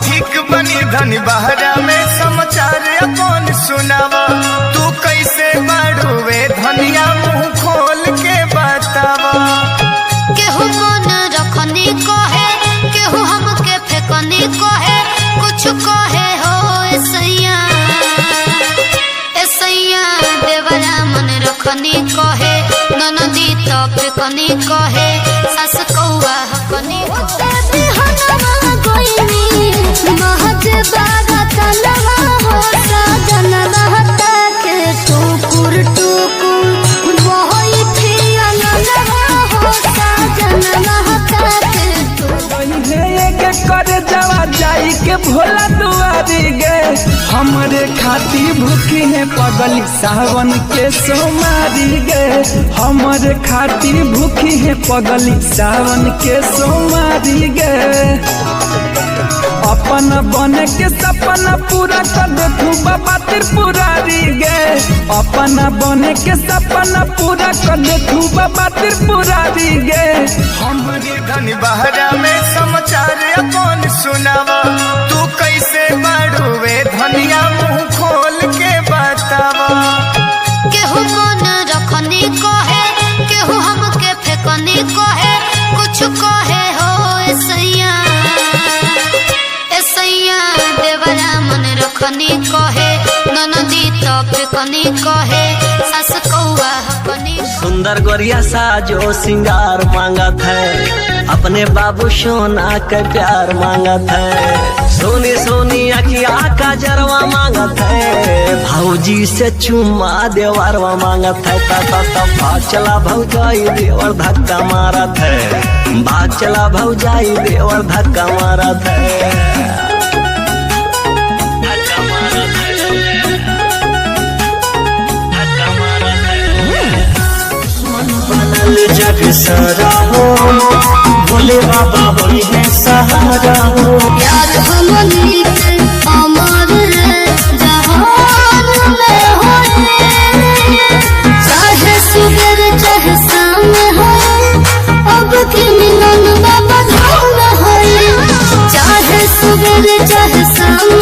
ठीक बनी धनी बहरा में समाचार अपन सुनावा। तू कैसे बाड़ुए धनिया मुँह खोल के बतावा। केहू मन रखनी कहे, केहू हमके फेकनी कहे, कुछ कहे हो ऐसैया ऐसैया देवरा मन रखनी कहे, ननदी तो फेकनी कहे, सास कौआ हकनी जाई के भोला दुआरी गे, हमरे खाती भूखी है पगली सावन के सोमारी गे, हमरे खाती भूखी है पगली सावन के सोमारी गे। अपन बने के सपना पूरा कर देखू बाबा त्रिपुरारी गे, अपन बने के सपना पूरा कर देखू बाबा त्रिपुरारी गे। हमरी धनी बहरा में समाचार अपन सुनावा। तू कैसे बाड़ुए धनिया मुँह खोल के बतावा। केहू मन रखनी कहे, केहू हमके फेकनी कहे, कुछ कहे हो ऐसैया ऐसैया देवरा मन रखनी कहे, ननदी तो फेकनी कहे, सास कौआ हकनी। सुंदर गोरिया साजो सिंगार मांगत है, अपने बाबू सोना के प्यार मांगत है, सोनी सोनी अखिया का जरवा मांगत है, भौजी से चुम्मा देवरवा मांगत है। भाग चला भौजाई देवर धक्का मारत है, भाग चला भौजाई देवर धक्का मारत है। जग सारा हो भोले बाबा होई है सहारा हो। यार हमनी के अमर जहान में होए, चाहे सुबह चाहे शाम हो, अब के मिलन बाबा धाम होए, चाहे सुबह चाहे शाम